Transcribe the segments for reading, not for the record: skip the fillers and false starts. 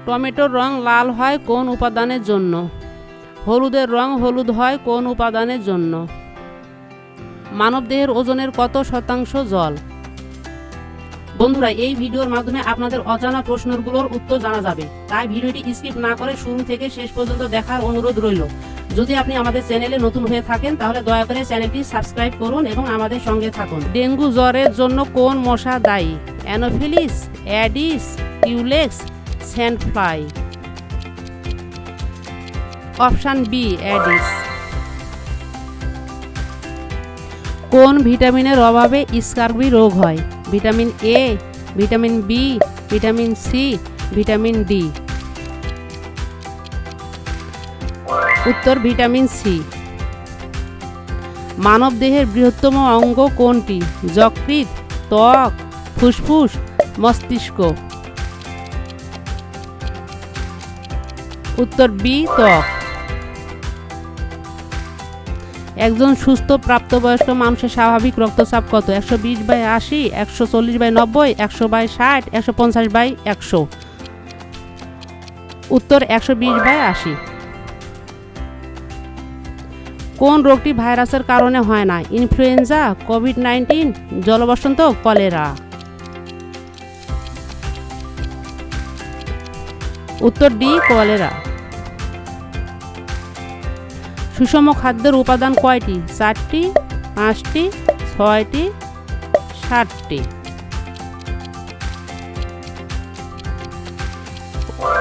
টমেটোর রং লাল হয় কোন উপাদানের জন্য? হলুদের রং হলুদ হয় কোন উপাদানের জন্য? মানবদেহের ওজনের কত শতাংশ জল? বন্ধুরা, এই ভিডিওর মাধ্যমে আপনাদের অজানা প্রশ্নগুলোর উত্তর জানা যাবে, তাই ভিডিওটি স্কিপ না করে শুরু থেকে শেষ পর্যন্ত দেখার অনুরোধ রইল। যদি আপনি আমাদের চ্যানেলে নতুন হয়ে থাকেন তাহলে দয়া করে চ্যানেলটি সাবস্ক্রাইব করুন এবং আমাদের সঙ্গে থাকুন। ডেঙ্গু জ্বরের জন্য কোন মশা দায়ী? Anopheles, Aedes, Culex, sand fly. Option B, Aedes. কোন ভিটামিনের অভাবে স্কারবি রোগ হয়? Vitamin A, vitamin B, vitamin C, vitamin D. উত্তর ভিটামিন সি। মানবদেহের বৃহত্তম অঙ্গ কোনটি? যকৃৎ, ত্বক, ফুসফুস, মস্তিষ্ক। উত্তর বি, ত্বক। একজন সুস্থ প্রাপ্তবয়স্ক মানুষের স্বাভাবিক রক্তচাপ কত? 120/80, 140/90, 100/60, 150/100। উত্তর 120/80। কোন রোগটি ভাইরাসের কারণে হয় না? ইনফ্লুয়েঞ্জা, কোভিড-19, জলবসন্ত, কলেরা। উত্তর ডি, কলেরা। সুষম খাদ্যের উপাদান কয়টি? 4টি, 5টি, 6টি, 7টি।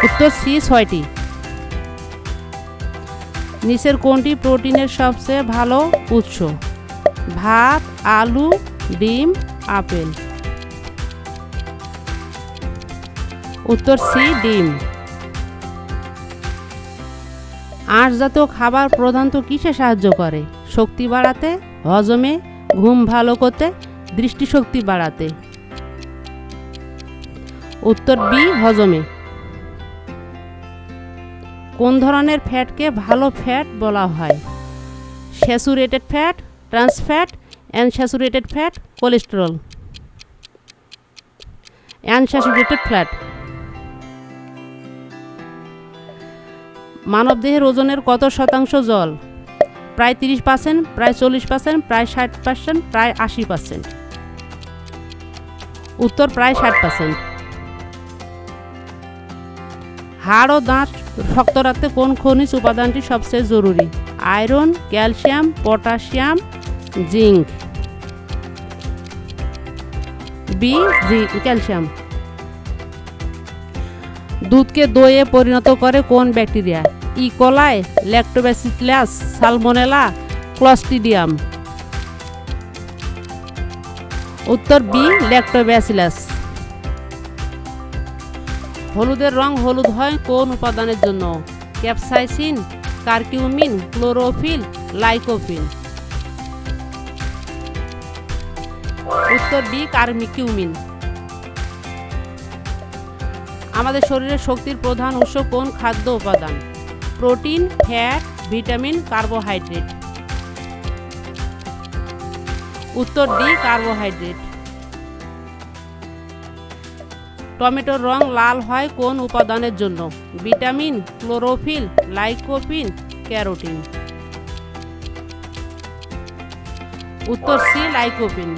উত্তর সি, 6টি। নিচের কোনটি প্রোটিনের সবচেয়ে ভালো উৎস? ভাত, আলু, ডিম, আপেল। উত্তর সি, ডিম। আঁশজাতীয় খাবার প্রধানত কিসে সাহায্য করে? শক্তি বাড়াতে, হজমে, ঘুম ভালো করতে, দৃষ্টিশক্তি বাড়াতে। উত্তর বি, হজমে। কোন ধরনের ফ্যাটকে ভালো ফ্যাট বলা হয়? Saturated fat, trans fat, unsaturated fat, cholesterol. Unsaturated fat. মানবদেহের ওজনের কত শতাংশ জল? প্রায় 30%, প্রায় 40%, প্রায় 60%, প্রায় 80%। উত্তর প্রায় 60%। হাড় ও দাঁত শক্ত রাখতে কোন খনিজ উপাদানটি সবচেয়ে জরুরি? Iron, calcium, potassium, zinc. B, calcium. দুধকে দইয়ে পরিণত করে কোন bacteria? E coli, lactobacillus, salmonella, clostridium. উত্তর বি, ল্যাক্টোব্যাসিলাস। হলুদের রং হলুদ হয় কোন উপাদানের জন্য? Capsaicin, curcumin, chlorophyll, lycopene. উত্তর বি, কারকিউমিন। আমাদের শরীরের শক্তির প্রধান উৎস কোন খাদ্য উপাদান? Protein, fat, vitamin, carbohydrate. উত্তর ডি, কার্বোহাইড্রেট। টমেটোর রং লাল হয় কোন উপাদানের জন্য? Vitamin, chlorophyll, lycopene, carotene. উত্তর সি, লাইকোপিন।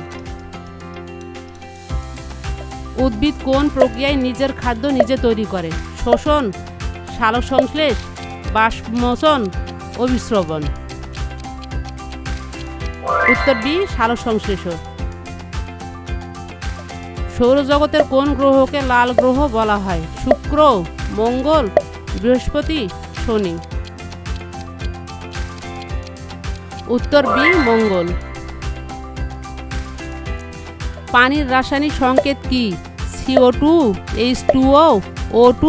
উদ্ভিদ কোন প্রক্রিয়ায় নিজের খাদ্য নিজে তৈরি করে? শ্বসন, সালোকসংশ্লেষ, বাষ্পমোচন, অভিস্রবণ। উত্তর বি, সালোকসংশ্লেষ। সৌরজগতের কোন গ্রহকে লাল গ্রহ বলা হয়? শুক্র, মঙ্গল, বৃহস্পতি, শনি। উত্তর বি, মঙ্গল। পানির রাসায়নিক সংকেত কি? CO2, H2O, O2,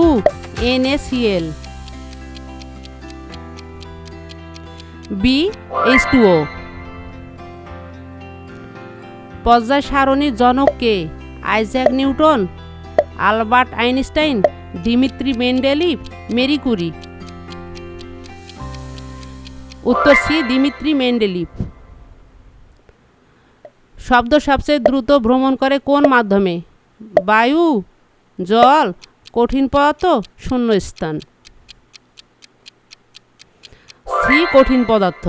NaCl। B, H2O। পর্যায় সারণীর জনক কে? Isaac Newton, Albert Einstein, Dmitri Mendeleev, Marie Curie. উত্তর সি, দিমিত্রি মেন্ডেলিভ। শব্দ সবচেয়ে দ্রুত ভ্রমণ করে কোন মাধ্যমে? বায়ু, জল, কঠিন পদার্থ শূন্যস্থান। সি কঠিন পদার্থ।